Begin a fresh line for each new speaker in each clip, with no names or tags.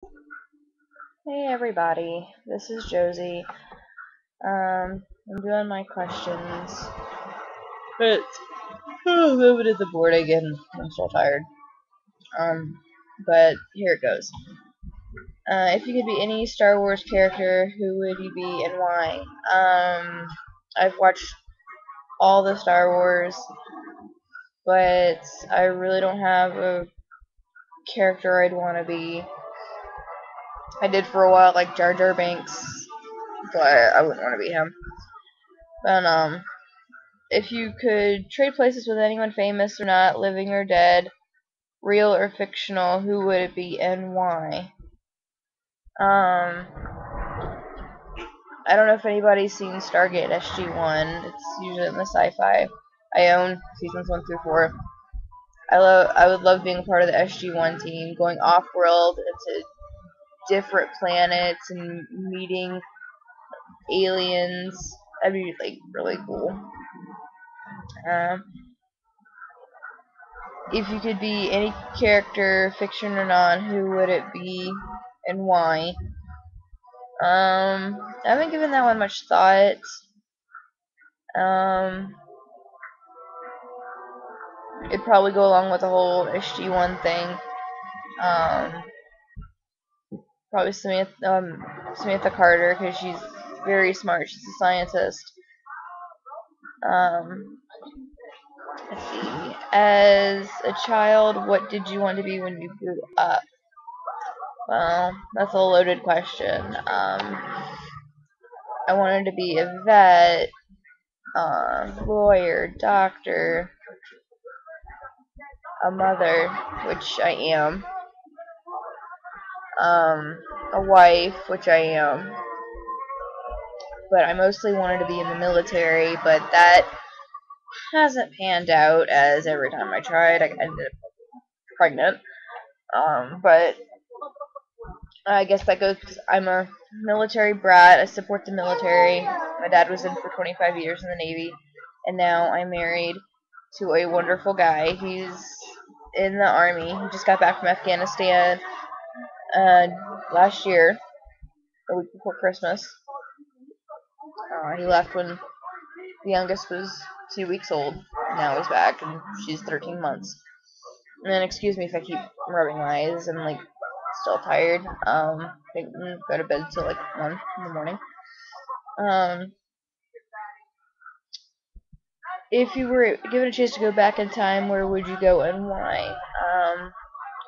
Hey everybody, this is Josie. I'm doing my questions, but I'm moving to the board again. I'm so tired. Um, but here it goes. If you could be any Star Wars character, who would you be and why? I've watched all the Star Wars, but I really don't have a character I'd want to be. I did for a while, like Jar Jar Binks, but I wouldn't want to be him. But if you could trade places with anyone famous or not, living or dead, real or fictional, who would it be and why? Um, I don't know if anybody's seen Stargate SG-1. It's usually in the sci-fi. I own seasons 1 through 4. I would love being a part of the SG-1 team, going off-world into different planets and meeting aliens. That'd be like really cool. Um, If you could be any character, fiction or non, who would it be and why? I haven't given that one much thought. Um, it'd probably go along with the whole SG-1 thing. Um, probably Samantha Carter, because she's very smart. She's a scientist. Um, let's see. As a child, what did you want to be when you grew up? Well, that's a loaded question. I wanted to be a vet, lawyer, doctor, a mother, which I am, a wife, which I am, but I mostly wanted to be in the military, but that hasn't panned out, as every time I tried, I ended up pregnant. But I guess that goes because I'm a military brat. I support the military. My dad was in for 25 years in the Navy, and now I'm married to a wonderful guy. He's in the Army. He just got back from Afghanistan uh, last year, a week before Christmas. He left when the youngest was 2 weeks old. Now he's back, and she's 13 months. And then, excuse me if I keep rubbing my eyes. I'm like still tired. I go to bed till like 1 in the morning. Um, if you were given a chance to go back in time, where would you go and why?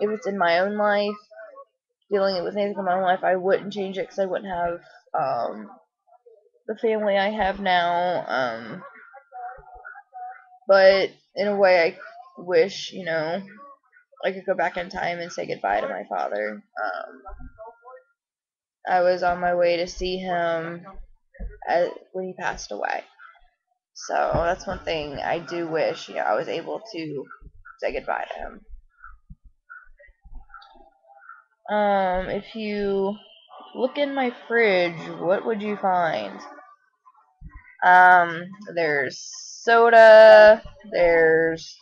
If it's in my own life, dealing with anything in my own life, I wouldn't change it because I wouldn't have the family I have now. But in a way, I wish, I could go back in time and say goodbye to my father. I was on my way to see him when he passed away. So that's one thing I do wish, I was able to say goodbye to him. If you look in my fridge, what would you find? There's soda, there's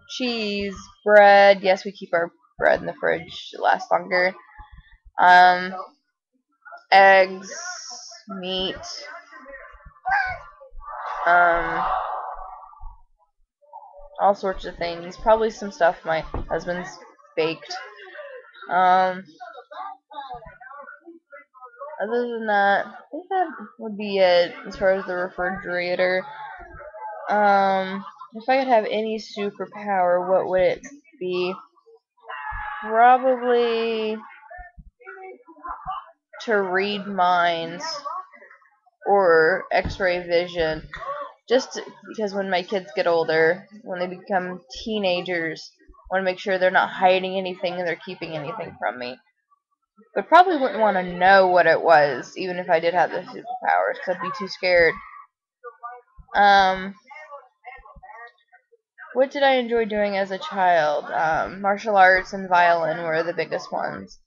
cheese, bread. Yes, we keep our bread in the fridge to last longer. Um, Eggs, meat, um, all sorts of things. Probably some stuff my husband's baked. Um, Other than that, I think that would be it as far as the refrigerator. If I could have any superpower, what would it be? Probably to read minds or X-ray vision. Just because when my kids get older, when they become teenagers, I want to make sure they're not hiding anything and they're keeping anything from me. But probably wouldn't want to know what it was, even if I did have the superpowers, because I'd be too scared. Um, what did I enjoy doing as a child? Martial arts and violin were the biggest ones.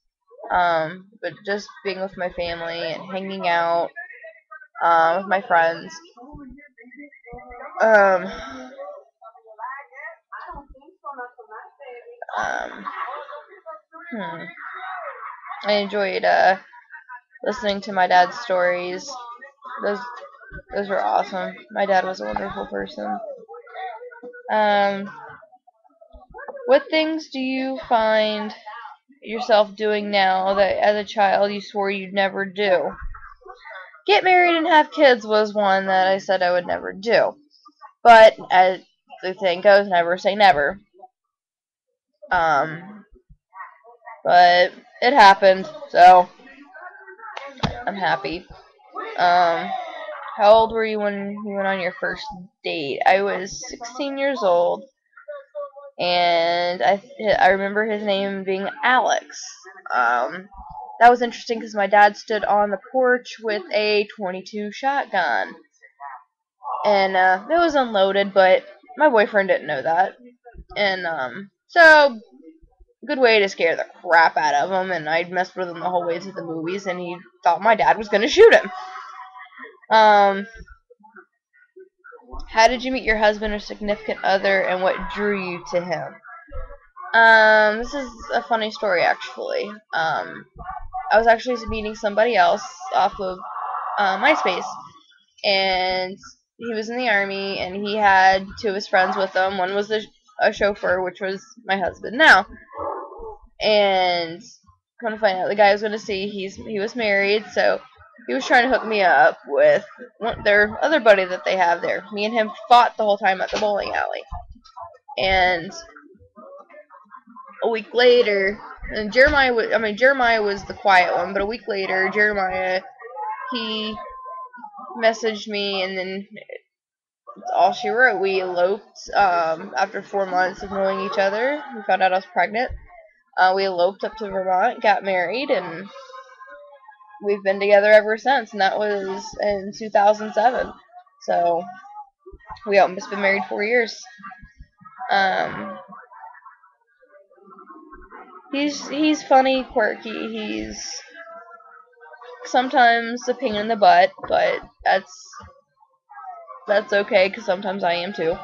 But just being with my family and hanging out with my friends. Um, um, hmm. I enjoyed listening to my dad's stories. Those those were awesome. My dad was a wonderful person. Um, what things do you find yourself doing now that as a child you swore you'd never do? Get married and have kids was one that I said I would never do. But as the thing goes, never say never. Um, but it happened, so I'm happy. Um, how old were you when you went on your first date? I was 16 years old, and I remember his name being Alex. That was interesting because my dad stood on the porch with a .22 shotgun, and it was unloaded, but my boyfriend didn't know that, and so good way to scare the crap out of him. And I'd messed with him the whole way to the movies, and he thought my dad was gonna shoot him. How did you meet your husband or significant other, and what drew you to him? This is a funny story, actually. I was actually meeting somebody else off of MySpace, and he was in the army, and he had two of his friends with him. One was a chauffeur, which was my husband now, and come to find out, the guy I was going to see, he was married, so he was trying to hook me up with their other buddy that they have there. Me and him fought the whole time at the bowling alley, and a week later, and Jeremiah was the quiet one, but a week later, Jeremiah, he messaged me, and then that's all she wrote. We eloped after 4 months of knowing each other. We found out I was pregnant. We eloped up to Vermont, got married, and we've been together ever since. And that was in 2007. So we almost been married 4 years. He's funny, quirky. He's sometimes a pain in the butt, but that's okay because sometimes I am too.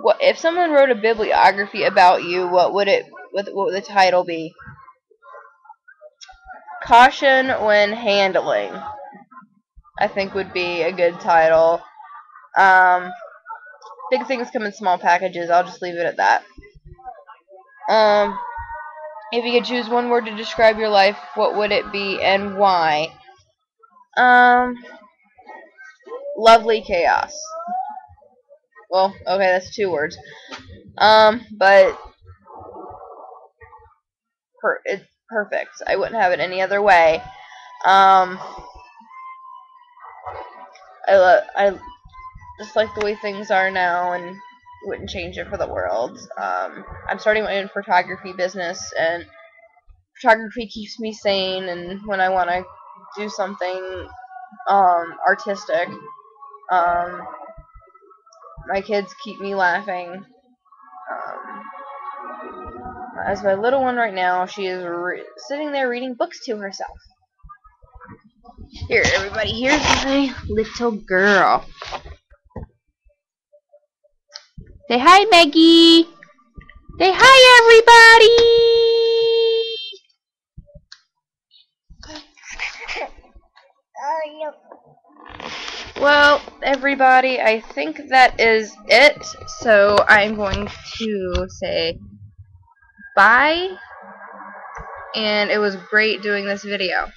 What if someone wrote a bibliography about you? What would the title be? Caution when handling, I think, would be a good title. Big things come in small packages. I'll just leave it at that. If you could choose one word to describe your life, what would it be and why? Lovely chaos. Well, okay, that's 2 words. But it's perfect. I wouldn't have it any other way. I just like the way things are now, and wouldn't change it for the world. I'm starting my own photography business, and photography keeps me sane, and when I want to do something artistic, my kids keep me laughing. As my little one right now, she is sitting there reading books to herself. Here, everybody, here's my little girl. Say hi, Maggie. Say hi, everybody. Well, everybody, I think that is it. So I'm going to say bye. And it was great doing this video.